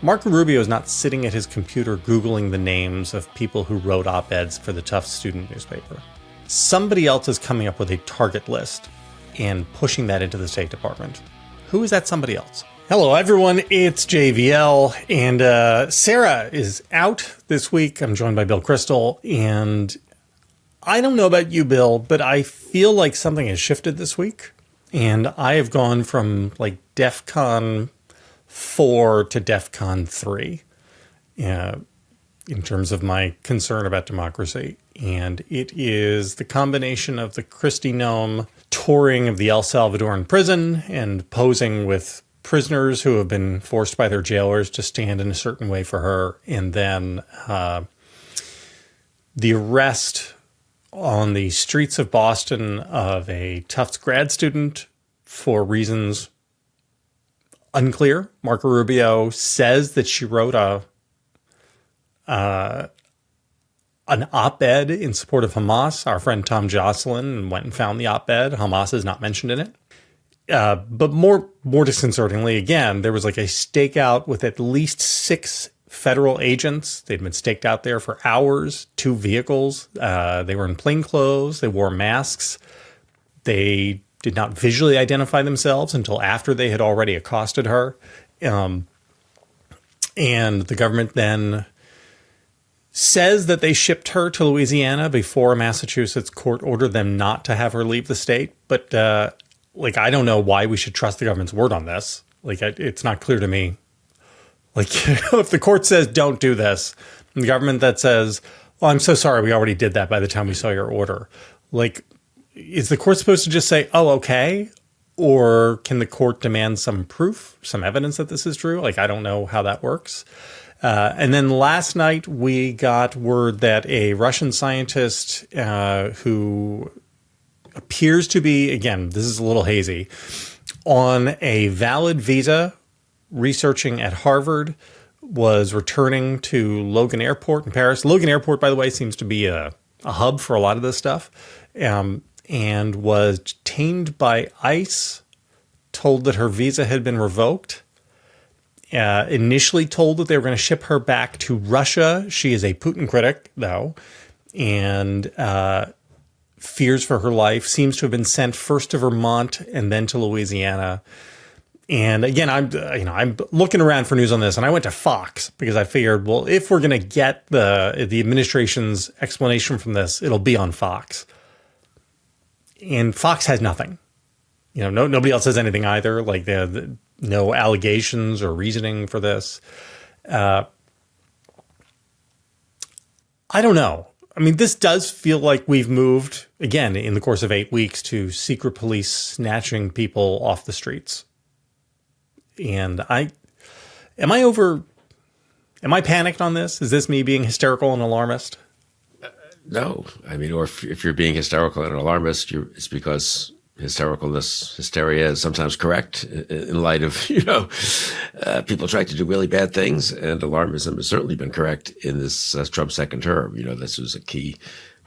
Marco Rubio is not sitting at his computer Googling the names of people who wrote op-eds for the Tufts student newspaper. Somebody else is coming up with a target list and pushing that into the State Department. Who is that somebody else? Hello, everyone. It's JVL, and Sarah is out this week. I'm joined by Bill Kristol, and I don't know about you, Bill, but I feel like something has shifted this week, and I have gone from like DEFCON 4 to DEFCON 3 in terms of my concern about democracy. And it is the combination of the Christie Nome touring of the El Salvadoran prison and posing with prisoners who have been forced by their jailers to stand in a certain way for her. And then the arrest on the streets of Boston of a Tufts grad student for reasons unclear. Marco Rubio says that she wrote an op-ed in support of Hamas. Our friend Tom Jocelyn went and found the op-ed. Hamas is not mentioned in it. But more disconcertingly, again, there was like a stakeout with at least 6 federal agents. They'd been staked out there for hours, 2 vehicles. They were in plain clothes. They wore masks. They did not visually identify themselves until after they had already accosted her. And the government then says that they shipped her to Louisiana before a Massachusetts court ordered them not to have her leave the state. But I don't know why we should trust the government's word on this. It's not clear to me. If the court says don't do this, and the government that says, "Oh, I'm so sorry, we already did that by the time we saw your order." Is the court supposed to just say, "Oh, okay"? Or can the court demand some proof, some evidence that this is true? I don't know how that works. And then last night we got word that a Russian scientist who appears to be, again, this is a little hazy, on a valid visa researching at Harvard, was returning to Logan Airport in Paris. Logan Airport, by the way, seems to be a hub for a lot of this stuff. And was detained by ICE, told that her visa had been revoked, initially told that they were going to ship her back to Russia. She is a Putin critic, though, and fears for her life, seems to have been sent first to Vermont and then to Louisiana. And again, I'm looking around for news on this, and I went to Fox because I figured, well, if we're going to get the administration's explanation from this, it'll be on Fox. And Fox has nothing. Nobody else has anything either. No allegations or reasoning for this. I don't know. This does feel like we've moved, again, in the course of 8 weeks, to secret police snatching people off the streets. And am I panicked on this? Is this me being hysterical and alarmist? No. Or if you're being hysterical and alarmist, it's because hysteria is sometimes correct in light of, people trying to do really bad things. And alarmism has certainly been correct in this Trump second term. This was a key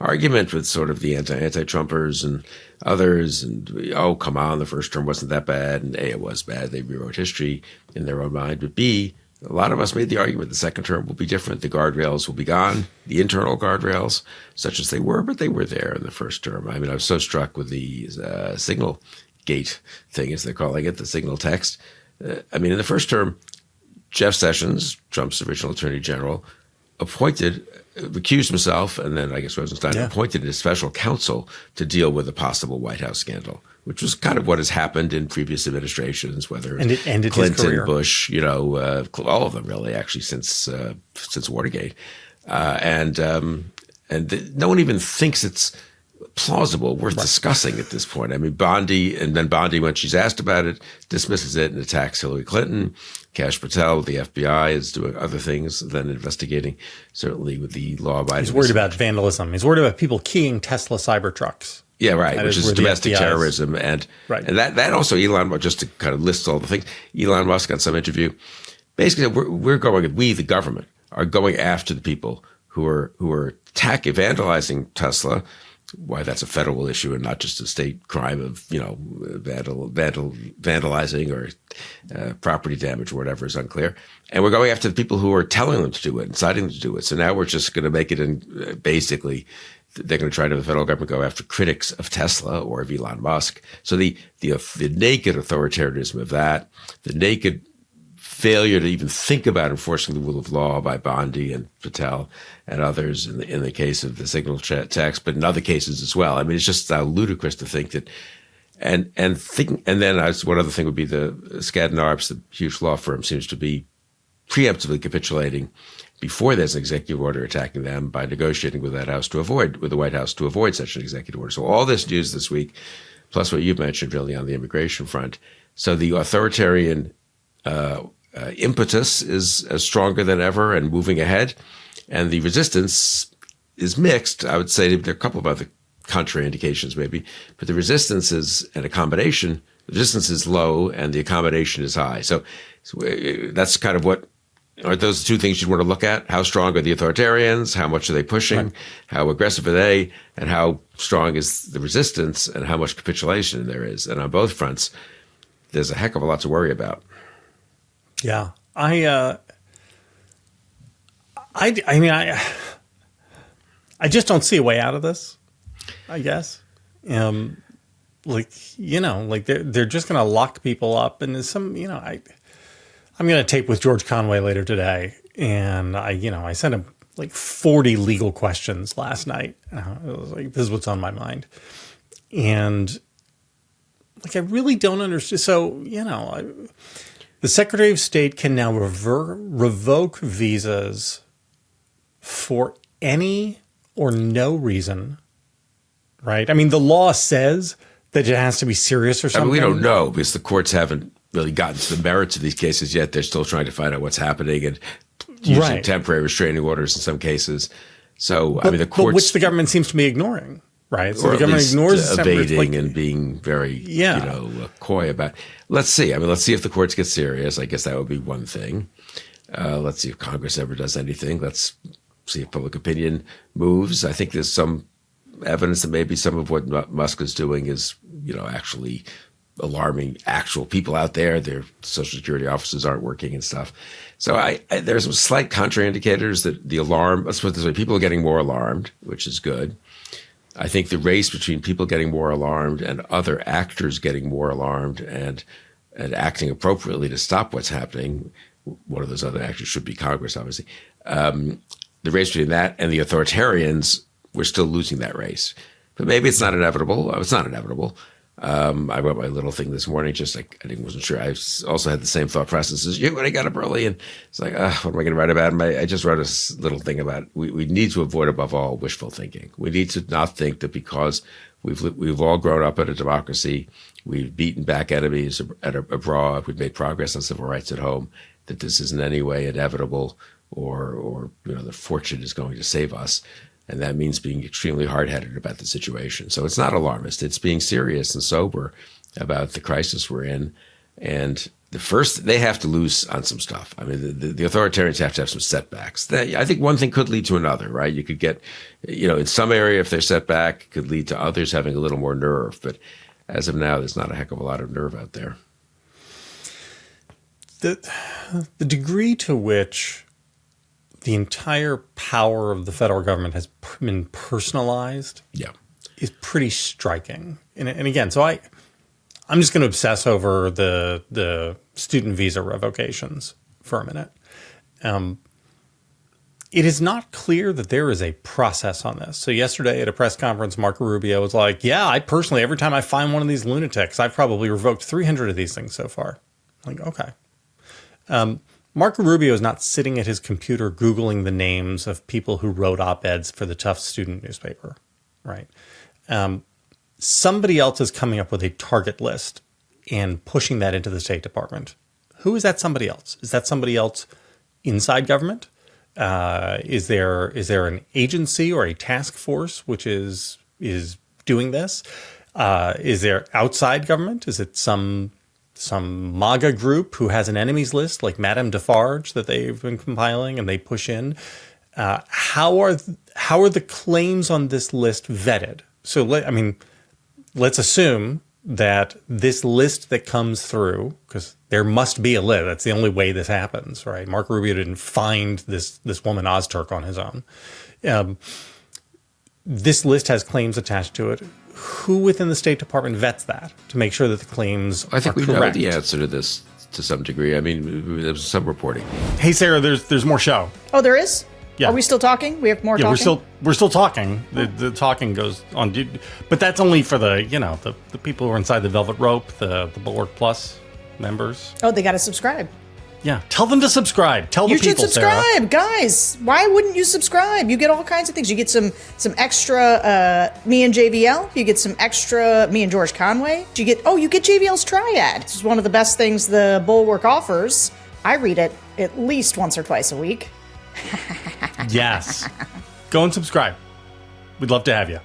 argument with sort of the anti-Trumpers and others. And, oh, come on, the first term wasn't that bad. And A, it was bad. They rewrote history in their own mind. But B, a lot of us made the argument the second term will be different. The guardrails will be gone, the internal guardrails, such as they were, but they were there in the first term. I was so struck with the signal gate thing, as they're calling it, the signal text. In the first term, Jeff Sessions, Trump's original attorney general, recused himself, and then I guess Rosenstein appointed a special counsel to deal with a possible White House scandal, which was kind of what has happened in previous administrations, whether it's Clinton, Bush, all of them really, actually, since Watergate, and no one even thinks it's plausible, worth discussing at this point. Bondi, when she's asked about it, dismisses it and attacks Hillary Clinton. Kash Patel, the FBI, is doing other things than investigating, certainly with the law-abiding. He's worried about vandalism. He's worried about people keying Tesla Cybertrucks. Yeah, right, which is domestic terrorism. And that also, Elon Musk, just to kind of list all the things, Elon Musk on some interview, basically we, the government, are going after the people who are vandalizing Tesla why that's a federal issue and not just a state crime of, vandalizing or property damage or whatever is unclear. And we're going after the people who are telling them to do it, inciting them to do it. So now we're just going to make it in basically they're going to try to the federal government go after critics of Tesla or of Elon Musk. So the naked authoritarianism of that, the naked failure to even think about enforcing the rule of law by Bondi and Patel and others in the case of the signal tax, but in other cases as well. I mean, it's just ludicrous to think that. And then one other thing would be the Skadden Arps, the huge law firm, seems to be preemptively capitulating before there's an executive order attacking them by negotiating with the White House to avoid such an executive order. So all this news this week, plus what you've mentioned really on the immigration front. So the authoritarian impetus is stronger than ever and moving ahead. And the resistance is mixed. I would say there are a couple of other contraindications maybe, but the resistance is and accommodation. The resistance is low and the accommodation is high. So that's kind of what are those two things you'd want to look at? How strong are the authoritarians? How much are they pushing? Right. How aggressive are they? And how strong is the resistance and how much capitulation there is? And on both fronts, there's a heck of a lot to worry about. Yeah. I just don't see a way out of this, I guess. They're just going to lock people up. And there's some, I'm going to tape with George Conway later today. And I sent him like 40 legal questions last night. It was like, this is what's on my mind. And I really don't understand. So, the Secretary of State can now revoke visas for any or no reason, right? I mean, the law says that it has to be serious or something. I mean, we don't know because the courts haven't really gotten to the merits of these cases yet. They're still trying to find out what's happening and using temporary restraining orders in some cases. So, the courts... which the government seems to be ignoring, right? So the government ignores evading and being very, coy about... Let's see. Let's see if the courts get serious. I guess that would be one thing. Let's see if Congress ever does anything. Let's see if public opinion moves. I think there's some evidence that maybe some of what Musk is doing is, actually alarming actual people out there. Their Social Security offices aren't working and stuff. So there's some slight contraindicators that the alarm, let's put it this way, people are getting more alarmed, which is good. I think the race between people getting more alarmed and other actors getting more alarmed and acting appropriately to stop what's happening, one of those other actors should be Congress, obviously. The race between that and the authoritarians, we're still losing that race. But maybe it's not inevitable. It's not inevitable. I wrote my little thing this morning, just like I wasn't sure. I also had the same thought process as you when I got up early, and it's like, what am I going to write about? I just wrote a little thing about we need to avoid above all wishful thinking. We need to not think that because we've all grown up in a democracy, we've beaten back enemies abroad, we've made progress on civil rights at home, that this is in any way inevitable or that fortune is going to save us. And that means being extremely hard-headed about the situation. So it's not alarmist. It's being serious and sober about the crisis we're in. And they have to lose on some stuff. I mean, the authoritarians have to have some setbacks. I think one thing could lead to another, right? You could get, in some area, if they're set back, it could lead to others having a little more nerve. But as of now, there's not a heck of a lot of nerve out there. The degree to which the entire power of the federal government has been personalized is pretty striking. And again, so I'm just going to obsess over the student visa revocations for a minute. It is not clear that there is a process on this. So yesterday at a press conference, Marco Rubio was like, I personally, every time I find one of these lunatics, I've probably revoked 300 of these things so far. I'm like, okay. Marco Rubio is not sitting at his computer Googling the names of people who wrote op-eds for the Tough student newspaper, right? Somebody else is coming up with a target list and pushing that into the State Department. Who is that somebody else? Is that somebody else inside government? Is there an agency or a task force which is doing this? Is there outside government? Is it some MAGA group who has an enemies list like Madame Defarge that they've been compiling and they push in? How are the claims on this list vetted? let's assume that this list that comes through, because there must be a list. That's the only way this happens, right? Marco Rubio didn't find this woman Ozturk on his own. This list has claims attached to it. Who within the State Department vets that to make sure that the claims I think are we correct? know the answer to this to some degree. I mean, there was some reporting. Hey, Sarah, there's more show. Oh, there is? Yeah. Are we still talking? We have more Yeah, talking? we're still talking. The talking goes on, but that's only for the people who are inside the Velvet Rope, the Bulwark Plus members. Oh, they got to subscribe. Yeah, tell them to subscribe. Tell the You should people, subscribe, Sarah. Guys. Why wouldn't you subscribe? You get all kinds of things. You get some extra me and JVL. You get some extra me and George Conway. You get JVL's Triad. This is one of the best things the Bulwark offers. I read it at least once or twice a week. Yes, go and subscribe. We'd love to have you.